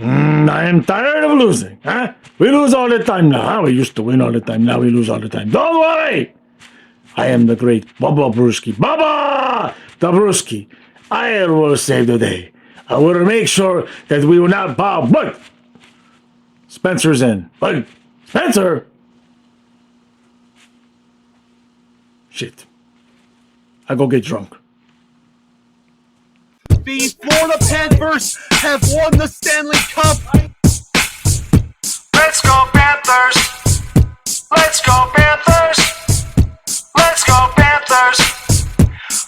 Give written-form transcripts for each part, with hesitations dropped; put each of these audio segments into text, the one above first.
I am tired of losing. Huh? We lose all the time now. Huh? We used to win all the time. Now we lose all the time. Don't worry. I am the great Bubba Brewski. Bubba the Brewski. I will save the day. I will make sure that we will not bow. But Spencer's in. But Spencer. Shit. I go get drunk. The Florida Panthers have won the Stanley Cup. Let's go Panthers! Let's go Panthers! Let's go Panthers!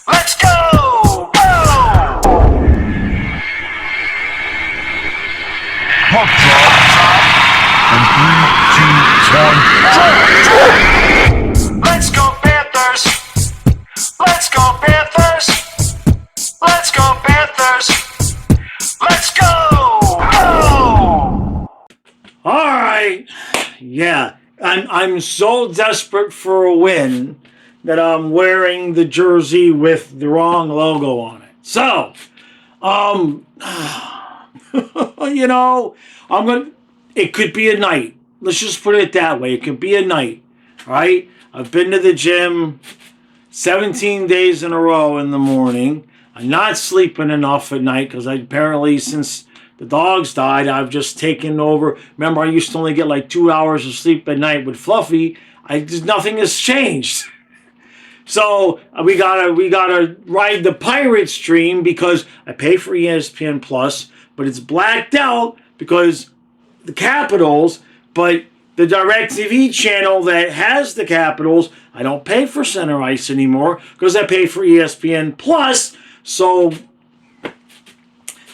Let's go! Go! Puck drop. And 3, 2, 1. Let's go Panthers! Let's go Panthers! Let's go Panthers! Let's go! Go! All right. Yeah. I'm so desperate for a win that I'm wearing the jersey with the wrong logo on it. So, you know, it could be a night. Let's just put it that way. It could be a night, right? I've been to the gym 17 days in a row in the morning. I'm not sleeping enough at night because apparently since the dogs died, I've just taken over. Remember, I used to only get like 2 hours of sleep at night with Fluffy. Nothing has changed. So we gotta ride the pirate stream because I pay for ESPN Plus, but it's blacked out because the Capitals. But the DirecTV channel that has the Capitals, I don't pay for Center Ice anymore because I pay for ESPN Plus. So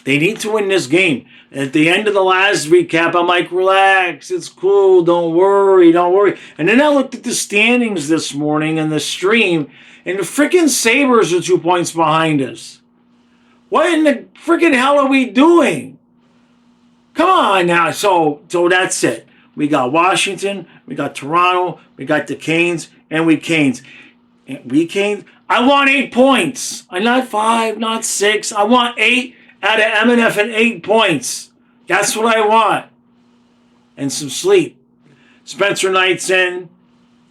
they need to win this game. At the end of the last recap, I'm like, relax, it's cool, don't worry. And then I looked at the standings this morning in the stream, and the freaking Sabres are 2 points behind us. What in the freaking hell are we doing? Come on now. So that's it. We got Washington, we got Toronto, we got the Canes, and we Canes. I want 8 points. I'm not 5, not 6. I want 8 out of MNF and 8 points. That's what I want. And some sleep. Spencer Knight's in.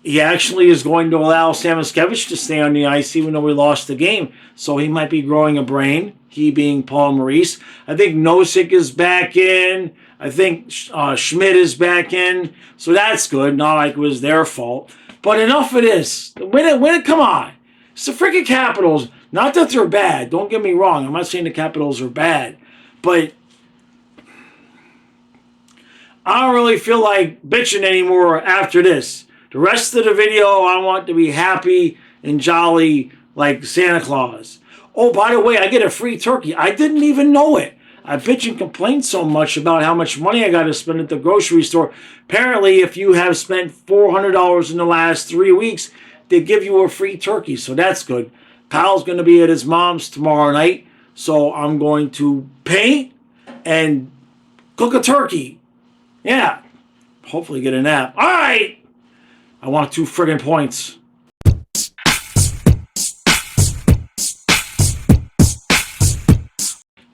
He actually is going to allow Samoskevich to stay on the ice even though we lost the game. So he might be growing a brain, he being Paul Maurice. I think Nosek is back in. I think Schmidt is back in. So that's good. Not like it was their fault. But enough of this. Win it, come on. It's the freaking Capitals. Not that they're bad. Don't get me wrong. I'm not saying the Capitals are bad. But I don't really feel like bitching anymore after this. The rest of the video, I want to be happy and jolly like Santa Claus. Oh, by the way, I get a free turkey. I didn't even know it. I bitch and complain so much about how much money I got to spend at the grocery store. Apparently, if you have spent $400 in the last 3 weeks, they give you a free turkey. So that's good. Kyle's going to be at his mom's tomorrow night. So I'm going to paint and cook a turkey. Yeah. Hopefully get a nap. All right. I want 2 friggin' points.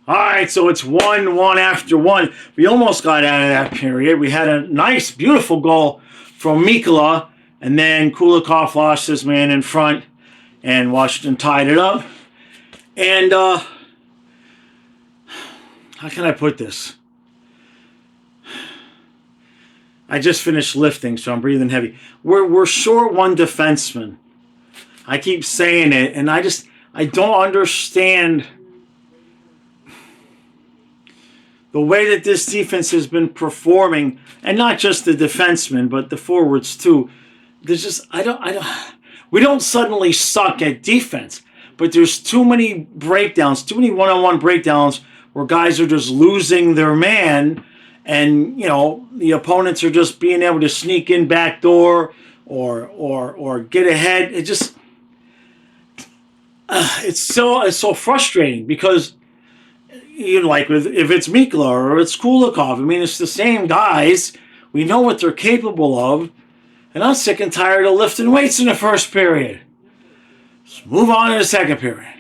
All right, so it's 1-1 after 1. We almost got out of that period. We had a nice, beautiful goal from Mikkola, and then Kulikov lost his man in front, and Washington tied it up. And how can I put this? I just finished lifting, so I'm breathing heavy. We're short one defenseman. I keep saying it, and I don't understand the way that this defense has been performing, and not just the defensemen, but the forwards too. There's just we don't suddenly suck at defense, but there's too many breakdowns, too many one-on-one breakdowns where guys are just losing their man, and you know the opponents are just being able to sneak in backdoor or get ahead. It just it's so frustrating because. You know, like if it's Mikkola or it's Kulikov, I mean, it's the same guys. We know what they're capable of. And I'm sick and tired of lifting weights in the first period. Let's move on to the second period.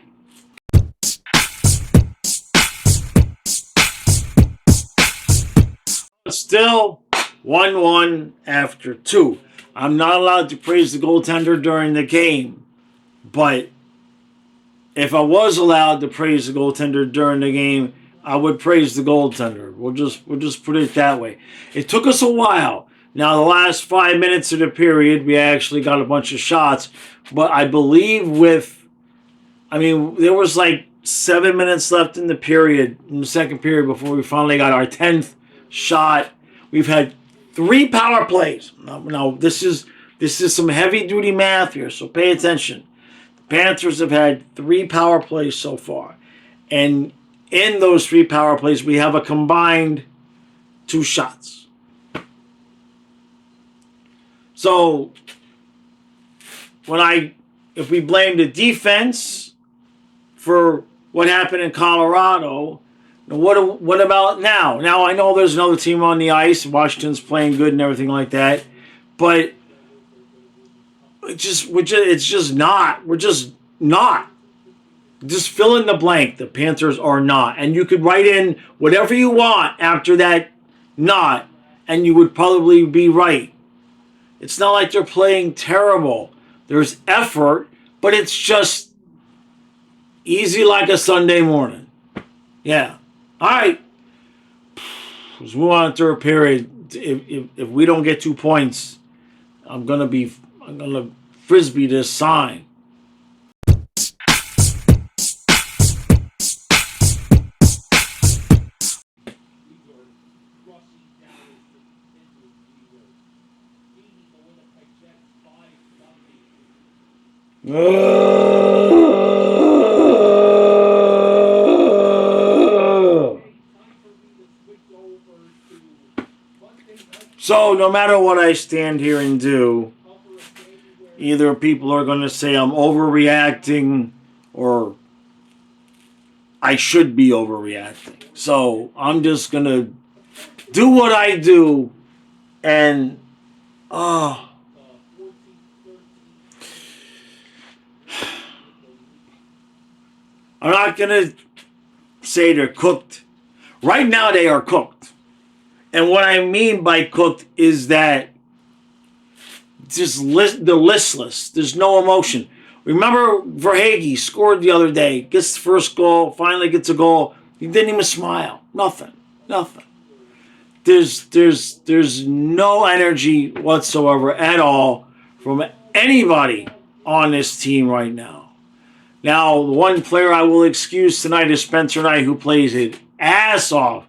Still 1-1 after 2. I'm not allowed to praise the goaltender during the game, but if I was allowed to praise the goaltender during the game, I would praise the goaltender. We'll just put it that way. It took us a while. Now, the last 5 minutes of the period, we actually got a bunch of shots, but I believe there was like 7 minutes left in the second period, before we finally got our 10th shot. We've had 3 power plays. Now this is some heavy duty math here, so pay attention. The Panthers have had 3 power plays so far, and in those 3 power plays, we have a combined 2 shots. So if we blame the defense for what happened in Colorado, what about now? Now, I know there's another team on the ice. Washington's playing good and everything like that. But it's just not. We're just not. Just fill in the blank. The Panthers are not. And you could write in whatever you want after that not, and you would probably be right. It's not like they're playing terrible. There's effort, but it's just easy like a Sunday morning. Yeah. All right. Let's move on to third period. If we don't get 2 points, I'm gonna frisbee this sign. So no matter what I stand here and do, either people are going to say I'm overreacting or I should be overreacting. So I'm just going to do what I do, and I'm not going to say they're cooked. Right now they are cooked. And what I mean by cooked is that they're listless. There's no emotion. Remember, Verhaeghe scored the other day, gets the first goal, finally gets a goal. He didn't even smile. Nothing. There's no energy whatsoever at all from anybody on this team right now. Now, the one player I will excuse tonight is Spencer Knight, who plays his ass off.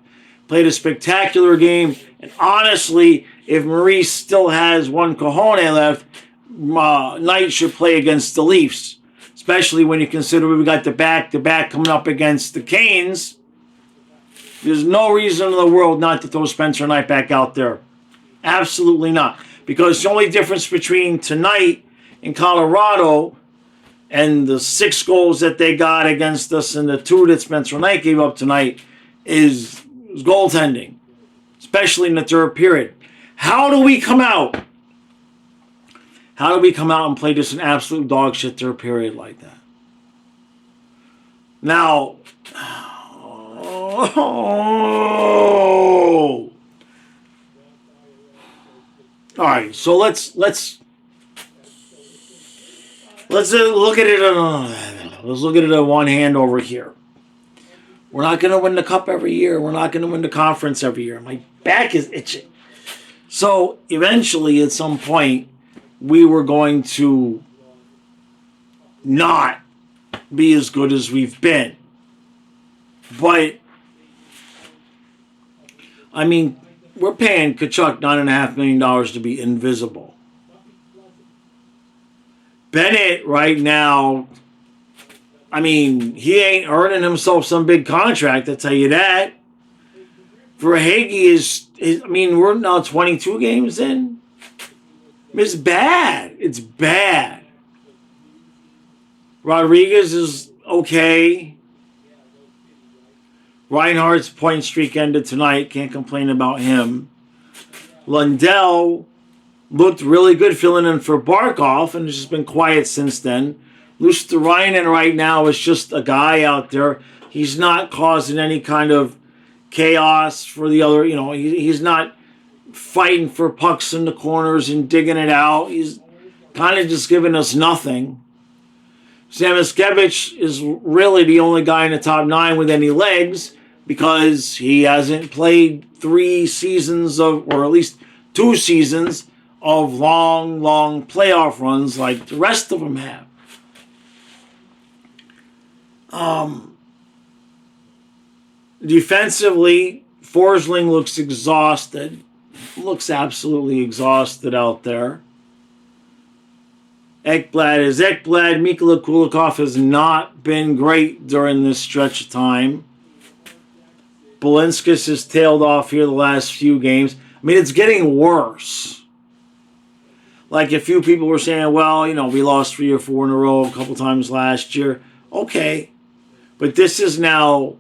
Played a spectacular game. And honestly, if Maurice still has one cojones left, Knight should play against the Leafs. Especially when you consider we got the back-to-back coming up against the Canes. There's no reason in the world not to throw Spencer Knight back out there. Absolutely not. Because the only difference between tonight in Colorado and the 6 goals that they got against us and the 2 that Spencer Knight gave up tonight is goaltending, especially in the third period. How do we come out? How do we come out and play just an absolute dog shit third period like that? Now, all right. So let's look at it. Let's look at it on one hand over here. We're not going to win the cup every year. We're not going to win the conference every year. My back is itching. So eventually, at some point, we were going to not be as good as we've been. But, I mean, we're paying Tkachuk $9.5 million to be invisible. Bennett right now, I mean, he ain't earning himself some big contract, I'll tell you that. Verhaeghe we're now 22 games in. It's bad. It's bad. Rodriguez is okay. Reinhardt's point streak ended tonight. Can't complain about him. Lundell looked really good filling in for Barkov, and has just been quiet since then. Luosterainen right now is just a guy out there. He's not causing any kind of chaos for the other. He's not fighting for pucks in the corners and digging it out. He's kind of just giving us nothing. Samoskevich is really the only guy in the top 9 with any legs because he hasn't played 3 seasons or at least 2 seasons of long playoff runs like the rest of them have. Defensively, Forsling looks exhausted. Looks absolutely exhausted out there. Ekblad is Ekblad. Mikhail Kulikov has not been great during this stretch of time. Belinskas has tailed off here the last few games. I mean, it's getting worse. Like a few people were saying, well, we lost 3 or 4 in a row a couple times last year. Okay. But this is now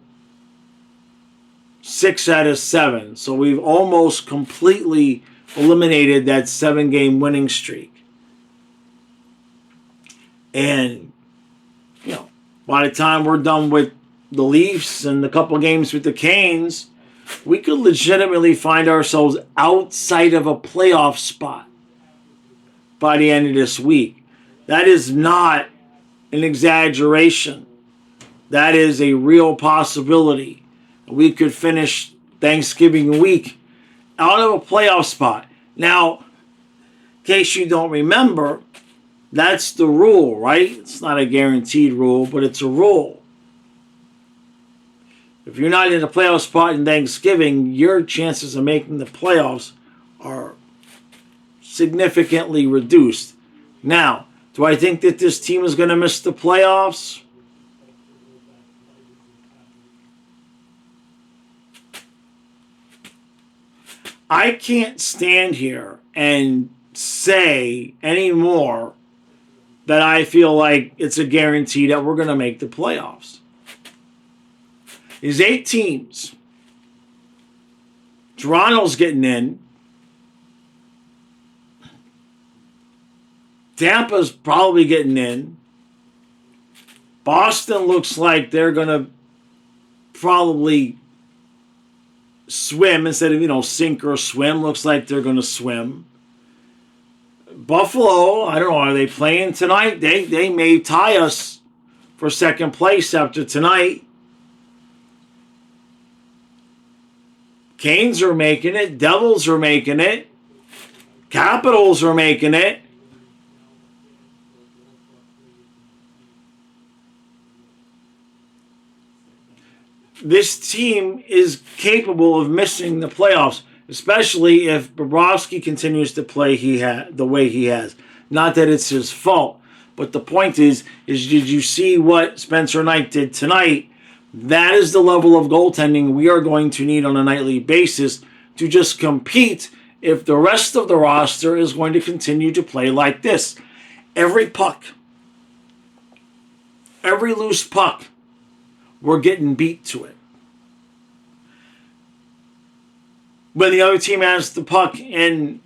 6 out of 7. So we've almost completely eliminated that 7-game winning streak. And, by the time we're done with the Leafs and a couple games with the Canes, we could legitimately find ourselves outside of a playoff spot by the end of this week. That is not an exaggeration. That is a real possibility. We could finish Thanksgiving week out of a playoff spot. Now, in case you don't remember, that's the rule, right? It's not a guaranteed rule, but it's a rule. If you're not in a playoff spot in Thanksgiving, your chances of making the playoffs are significantly reduced. Now, do I think that this team is going to miss the playoffs? I can't stand here and say anymore that I feel like it's a guarantee that we're going to make the playoffs. There's 8 teams. Toronto's getting in. Tampa's probably getting in. Boston looks like they're going to probably swim instead of, sink or swim. Looks like they're going to swim. Buffalo, I don't know, are they playing tonight? They may tie us for second place after tonight. Canes are making it. Devils are making it. Capitals are making it. This team is capable of missing the playoffs, especially if Bobrovsky continues to play the way he has. Not that it's his fault, but the point is did you see what Spencer Knight did tonight? That is the level of goaltending we are going to need on a nightly basis to just compete if the rest of the roster is going to continue to play like this. Every puck, every loose puck, we're getting beat to it. When the other team has the puck in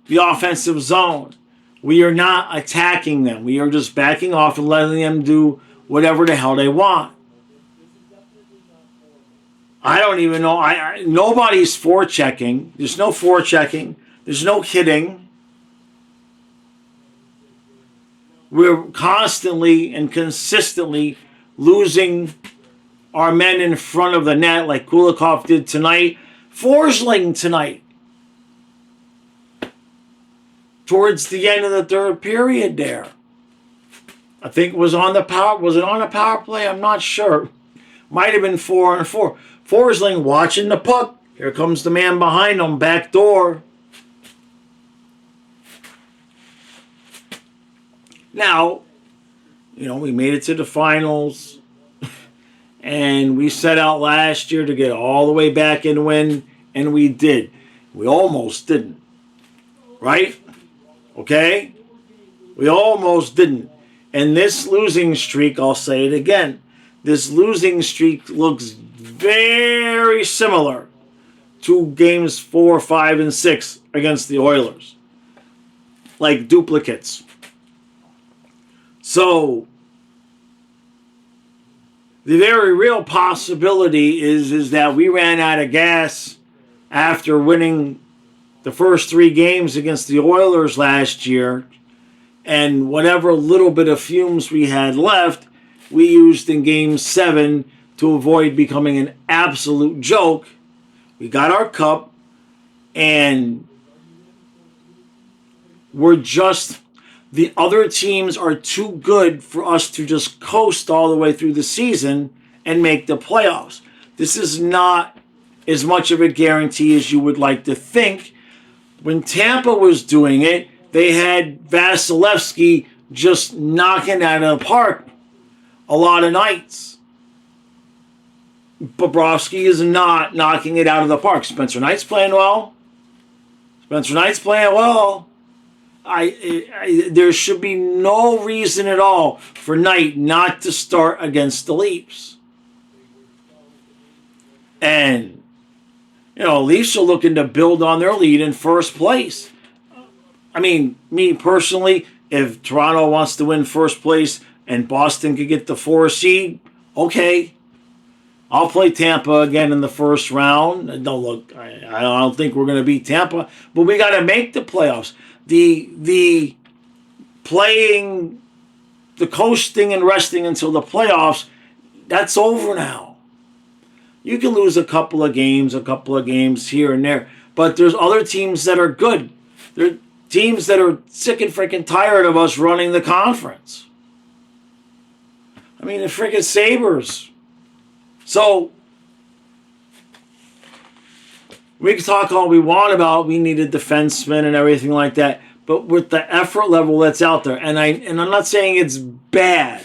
the offensive zone, we are not attacking them. We are just backing off and letting them do whatever the hell they want. I don't even know. Nobody's forechecking. There's no forechecking. There's no hitting. We're constantly and consistently losing our men in front of the net like Kulikov did tonight. Forsling tonight. Towards the end of the third period there. I think it was on the power. Was it on a power play? I'm not sure. Might have been 4-on-4. Forsling watching the puck. Here comes the man behind him, back door. Now, we made it to the finals. And we set out last year to get all the way back and win. And we did. We almost didn't. Right? Okay? We almost didn't. And this losing streak, I'll say it again. This losing streak looks very similar to games 4, 5, and 6 against the Oilers. Like duplicates. So, the very real possibility is that we ran out of gas after winning the first 3 games against the Oilers last year, and whatever little bit of fumes we had left, we used in Game 7 to avoid becoming an absolute joke. We got our cup, and the other teams are too good for us to just coast all the way through the season and make the playoffs. This is not as much of a guarantee as you would like to think. When Tampa was doing it, they had Vasilevsky just knocking it out of the park a lot of nights. Bobrovsky is not knocking it out of the park. Spencer Knight's playing well. There should be no reason at all for Knight not to start against the Leafs. And, Leafs are looking to build on their lead in first place. I mean, me personally, if Toronto wants to win first place and Boston could get the 4 seed, okay. I'll play Tampa again in the first round. I don't think we're going to beat Tampa, but we got to make the playoffs. The playing, the coasting and resting until the playoffs, that's over now. You can lose a couple of games here and there, but there's other teams that are good. There are teams that are sick and freaking tired of us running the conference. I mean, the freaking Sabres. So, we can talk all we want about we need a defenseman and everything like that, but with the effort level that's out there, and I'm not saying it's bad,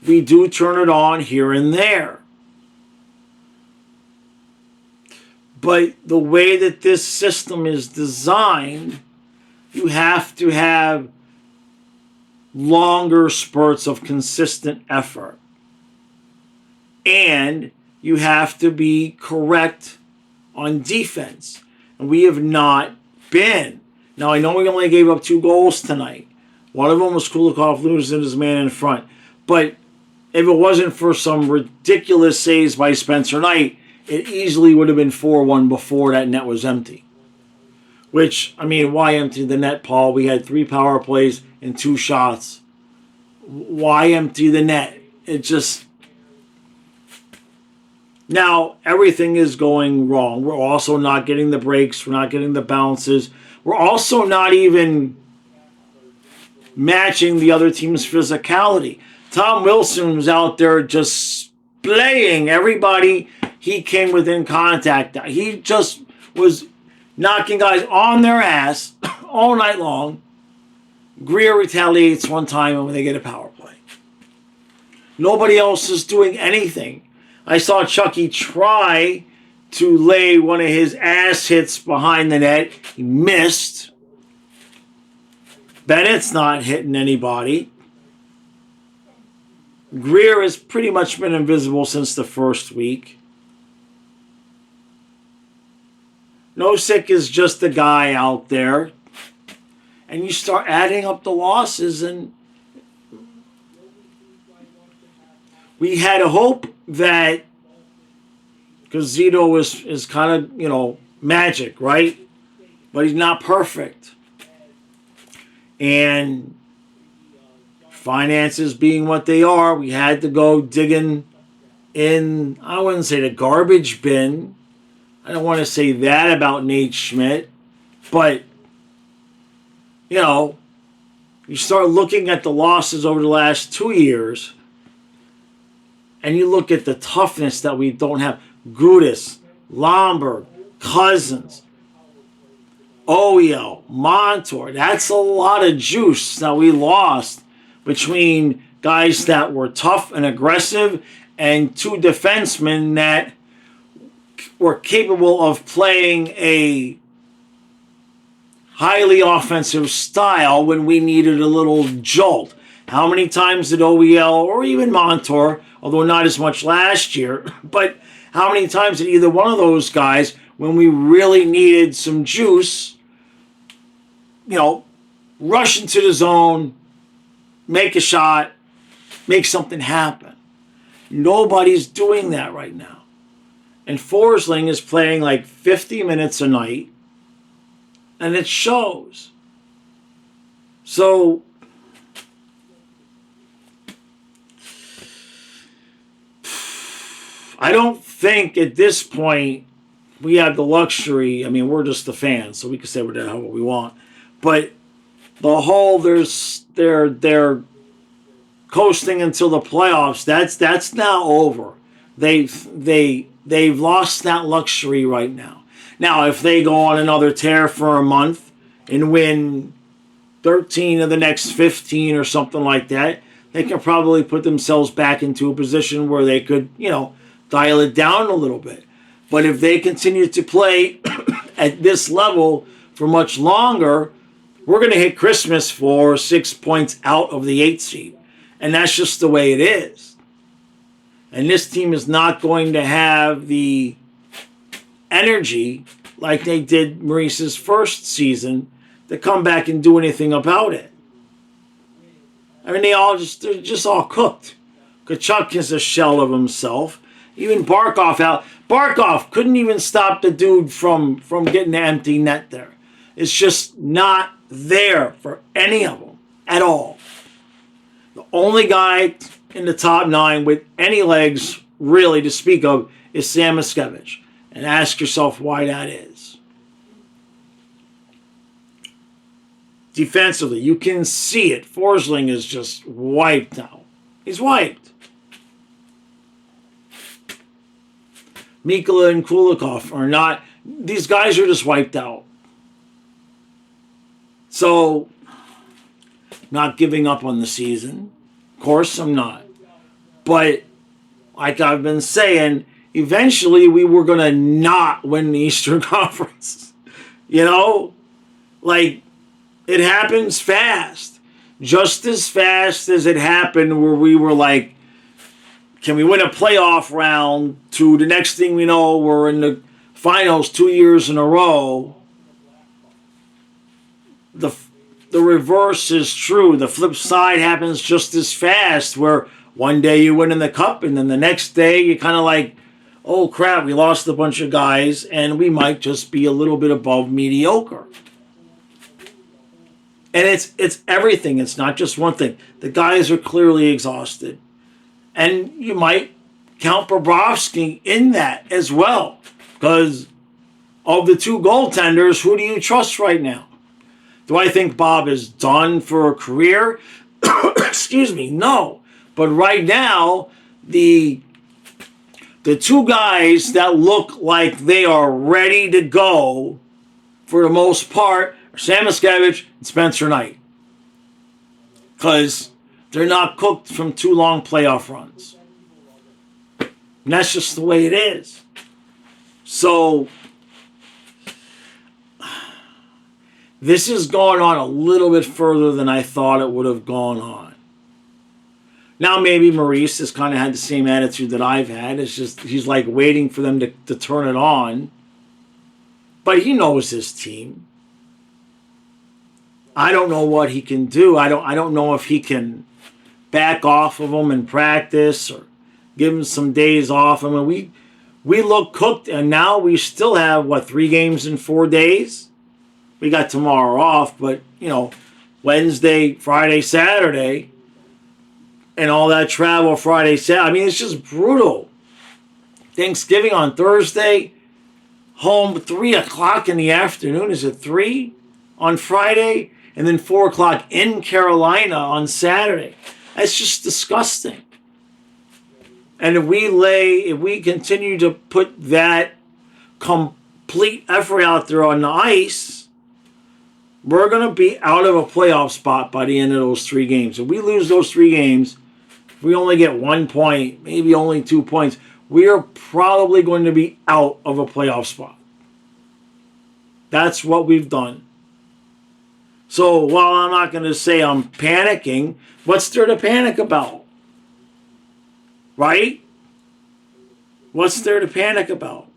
we do turn it on here and there. But the way that this system is designed, you have to have longer spurts of consistent effort. And you have to be correct on defense. And we have not been. Now, I know we only gave up 2 goals tonight. One of them was Kulikov losing his man in front. But if it wasn't for some ridiculous saves by Spencer Knight, it easily would have been 4-1 before that net was empty. Which, I mean, why empty the net, Paul? We had 3 power plays and 2 shots. Why empty the net? It just... Now, everything is going wrong. We're also not getting the breaks. We're not getting the bounces. We're also not even matching the other team's physicality. Tom Wilson was out there just splaying everybody he came within contact. He just was knocking guys on their ass all night long. Greer retaliates one time when they get a power play. Nobody else is doing anything. I saw Chucky try to lay one of his ass hits behind the net. He missed. Bennett's not hitting anybody. Greer has pretty much been invisible since the first week. Nosek is just a guy out there. And you start adding up the losses, and we had a hope that, because Zito is kind of, magic, right? But he's not perfect. And finances being what they are, we had to go digging in, I wouldn't say the garbage bin. I don't want to say that about Nate Schmidt. But, you start looking at the losses over the last 2 years, and you look at the toughness that we don't have. Gudis, Lomberg, Cousins, OEL, Montour. That's a lot of juice that we lost between guys that were tough and aggressive and 2 defensemen that were capable of playing a highly offensive style when we needed a little jolt. How many times did OEL or even Montour, although not as much last year, but how many times did either one of those guys, when we really needed some juice, rush into the zone, make a shot, make something happen? Nobody's doing that right now. And Forsling is playing like 50 minutes a night, and it shows. So, I don't think at this point we have the luxury. I mean, we're just the fans, so we can say whatever we want. But the whole they're coasting until the playoffs. That's now over. They've lost that luxury right now. Now, if they go on another tear for a month and win 13 of the next 15 or something like that, they can probably put themselves back into a position where they could, dial it down a little bit. But if they continue to play at this level for much longer, we're going to hit Christmas 4 or 6 points out of the 8th seed. And that's just the way it is. And this team is not going to have the energy like they did Maurice's first season to come back and do anything about it. I mean, they're just all cooked. Kachuk is a shell of himself. Even Barkov out. Barkov couldn't even stop the dude from getting the empty net there. It's just not there for any of them at all. The only guy in the top 9 with any legs really to speak of is Sam Miskevich. And ask yourself why that is. Defensively, you can see it. Forsling is just wiped now. He's wiped. Mikula and Kulikov are not. These guys are just wiped out. So, not giving up on the season. Of course, I'm not. But, like I've been saying, eventually we were going to not win the Eastern Conference. Like, it happens fast. Just as fast as it happened where we were like, can we win a playoff round, to the next thing we know, we're in the finals 2 years in a row. The reverse is true. The flip side happens just as fast, where one day you win in the cup and then the next day you kind of like, oh crap, we lost a bunch of guys and we might just be a little bit above mediocre. And it's everything. It's not just one thing. The guys are clearly exhausted. And you might count Bobrovsky in that as well. Because of the 2 goaltenders, who do you trust right now? Do I think Bob is done for a career? Excuse me, no. But right now, the 2 guys that look like they are ready to go, for the most part, are Sam Miskevich and Spencer Knight. Because they're not cooked from 2 long playoff runs. And that's just the way it is. So, this is going on a little bit further than I thought it would have gone on. Now maybe Maurice has kind of had the same attitude that I've had. It's just he's like waiting for them to turn it on. But he knows his team. I don't know what he can do. I don't know if he can back off of them in practice or give them some days off. I mean, we look cooked, and now we still have, 3 games in 4 days? We got tomorrow off, but, Wednesday, Friday, Saturday, and all that travel Friday, Saturday. I mean, it's just brutal. Thanksgiving on Thursday, home 3 o'clock in the afternoon. Is it 3 on Friday? And then 4 o'clock in Carolina on Saturday. That's just disgusting. And if we continue to put that complete effort out there on the ice, we're going to be out of a playoff spot by the end of those 3 games. If we lose those 3 games, if we only get 1 point, maybe only 2 points, we are probably going to be out of a playoff spot. That's what we've done. So while I'm not going to say I'm panicking, what's there to panic about? Right? What's there to panic about?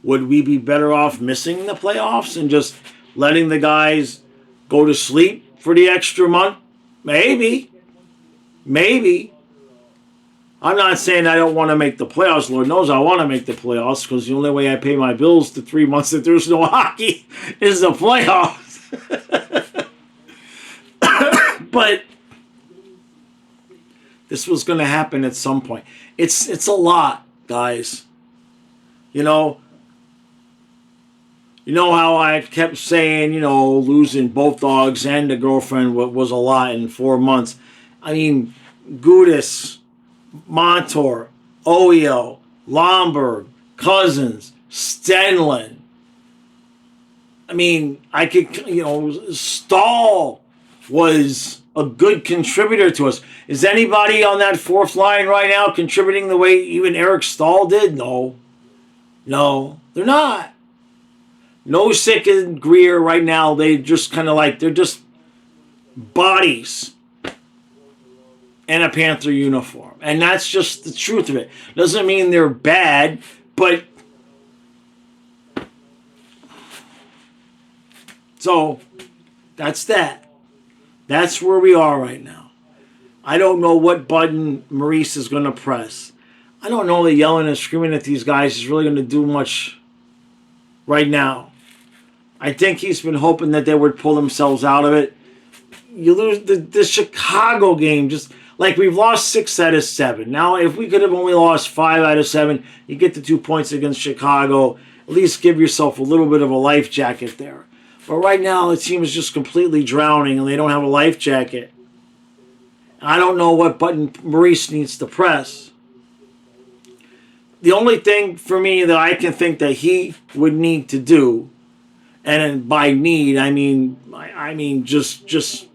Would we be better off missing the playoffs and just letting the guys go to sleep for the extra month? Maybe. I'm not saying I don't want to make the playoffs. Lord knows I want to make the playoffs because the only way I pay my bills the 3 months that there's no hockey is the playoffs. But this was going to happen at some point. It's a lot, guys. You know how I kept saying, losing both dogs and the girlfriend was a lot in 4 months. I mean, Gudis, Montour, Oyo, Lomberg, Cousins, Stenlin. I mean, I could, Stahl was a good contributor to us. Is anybody on that fourth line right now contributing the way even Eric Stahl did? No. No, they're not. Nosek and Greer right now, they just kind of they're just bodies in a Panther uniform. And that's just the truth of it. Doesn't mean they're bad, but so that's that. That's where we are right now. I don't know what button Maurice is going to press. I don't know that yelling and screaming at these guys is really going to do much right now. I think he's been hoping that they would pull themselves out of it. You lose the Chicago game, just like we've lost 6 out of 7. Now, if we could have only lost 5 out of 7, you get the 2 points against Chicago. At least give yourself a little bit of a life jacket there. But right now, the team is just completely drowning, and they don't have a life jacket. I don't know what button Maurice needs to press. The only thing for me that I can think that he would need to do, and by need I mean just to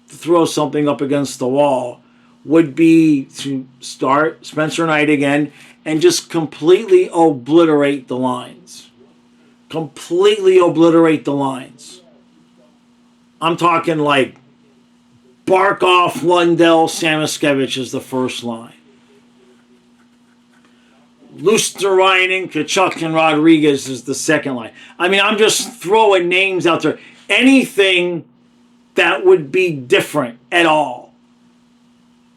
throw something up against the wall, would be to start Spencer Knight again and just completely obliterate the lines. Completely obliterate the lines. I'm talking like Barkov, Lundell, Samoskevich is the first line. Luosterainen, Kachuk, and Rodriguez is the second line. I mean, I'm just throwing names out there. Anything that would be different at all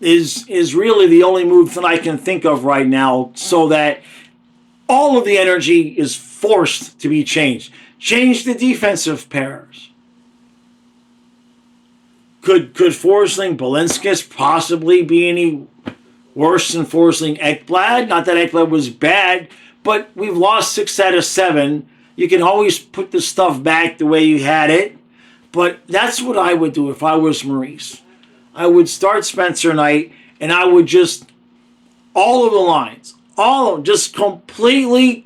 is really the only move that I can think of right now, so that all of the energy is forced to be changed. Change the defensive pairs. Could Forsling, Balinskis possibly be any worse than Forsling Ekblad? Not that Ekblad was bad, but we've lost 6 out of 7. You can always put the stuff back the way you had it. But that's what I would do if I was Maurice. I would start Spencer Knight, and I would just, all of the lines, all of them, just completely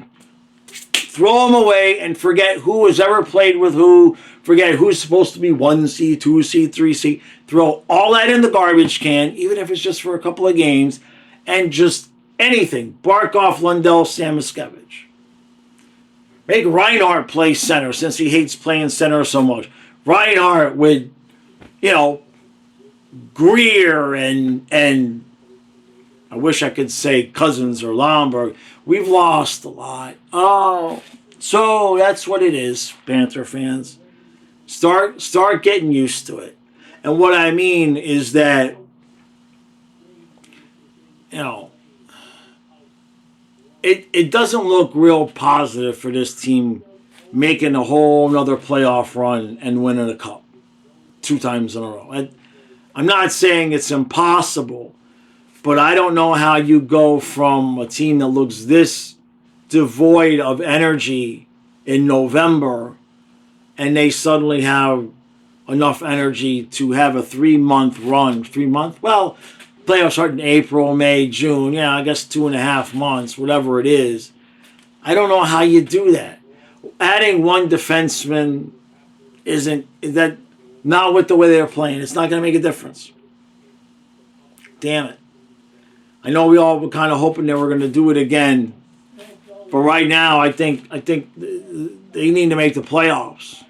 throw them away and forget who has ever played with who, forget who's supposed to be 1C, 2C, 3C. Throw all that in the garbage can, even if it's just for a couple of games, and just anything. Barkov, Lundell, Samoskevich. Make Reinhart play center since he hates playing center so much. Reinhart with, Greer and I wish I could say Cousins or Lomberg. We've lost a lot. Oh, so that's what it is, Panther fans. Start getting used to it. And what I mean is that, it doesn't look real positive for this team making a whole nother playoff run and winning a cup 2 times in a row. I'm not saying it's impossible, but I don't know how you go from a team that looks this devoid of energy in November and they suddenly have enough energy to have a 3-month run. 3 month? Well, playoffs start in April, May, June. Yeah, I guess 2.5 months, whatever it is. I don't know how you do that. Adding one defenseman is that not with the way they're playing. It's not going to make a difference. Damn it. I know we all were kind of hoping they were going to do it again, but right now I think they need to make the playoffs.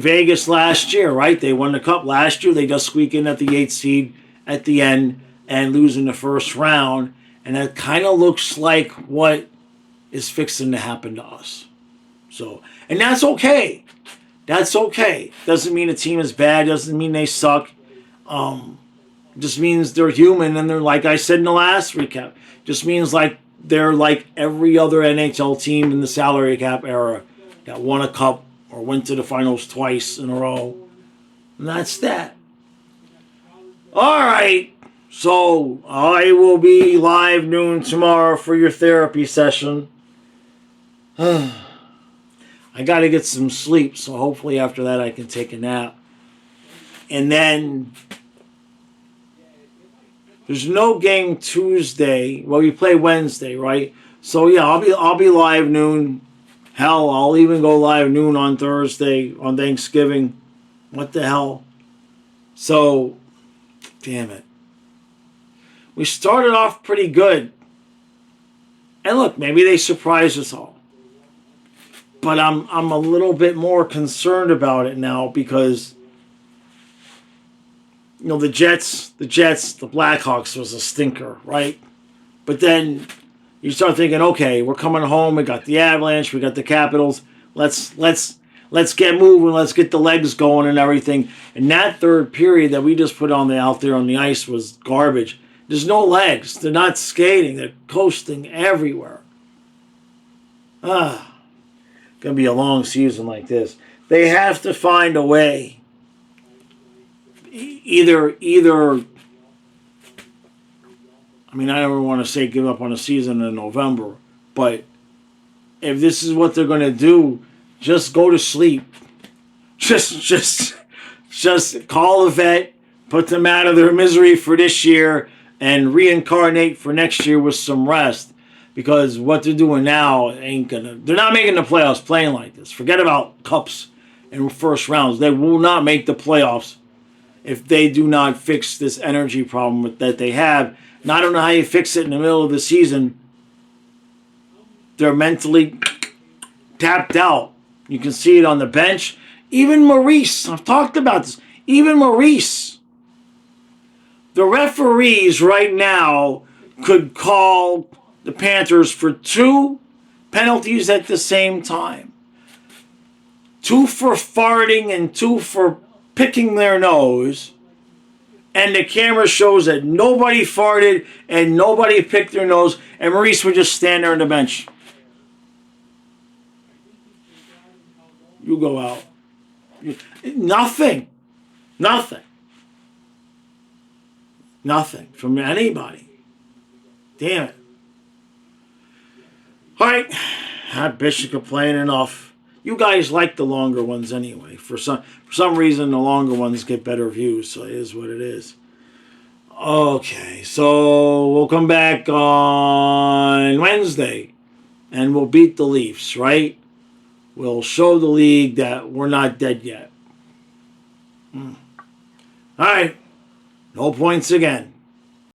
Vegas last year, right? They won the cup last year. They just squeak in at the 8th seed at the end and lose in the first round, and that kind of looks like what is fixing to happen to us. So, and that's okay. That's okay. Doesn't mean the team is bad. Doesn't mean they suck. It just means they're human, and they're, like I said in the last recap, just means like they're like every other NHL team in the salary cap era that won a cup or went to the finals twice in a row. And that's that. All right. So I will be live noon tomorrow for your therapy session. I got to get some sleep, so hopefully after that I can take a nap. And then there's no game Tuesday. Well, we play Wednesday, right? So yeah, I'll be live noon. Hell, I'll even go live noon on Thursday on Thanksgiving. What the hell? So, damn it. We started off pretty good. And look, maybe they surprised us all. But I'm a little bit more concerned about it now because the Jets, the Blackhawks was a stinker, right? But then you start thinking, okay, we're coming home. We got the Avalanche, we got the Capitals. Let's get moving. Let's get the legs going and everything. And that third period that we just put out there on the ice was garbage. There's no legs. They're not skating. They're coasting everywhere. Gonna be a long season like this. They have to find a way. Either. I mean, I never want to say give up on a season in November, but if this is what they're gonna do, just go to sleep. Just call a vet, put them out of their misery for this year, and reincarnate for next year with some rest. Because what they're doing now they're not making the playoffs playing like this. Forget about cups and first rounds. They will not make the playoffs if they do not fix this energy problem that they have. And I don't know how you fix it in the middle of the season. They're mentally tapped out. You can see it on the bench. Even Maurice, I've talked about this. Even Maurice. The referees right now could call the Panthers for 2 penalties at the same time. 2 for farting and 2 for picking their nose. And the camera shows that nobody farted and nobody picked their nose. And Maurice would just stand there on the bench. You go out. Nothing from anybody. Damn it. All right. Bishop complaining enough. You guys like the longer ones anyway. For some reason, the longer ones get better views, so it is what it is. Okay, so we'll come back on Wednesday, and we'll beat the Leafs, right? We'll show the league that we're not dead yet. All right. No points again.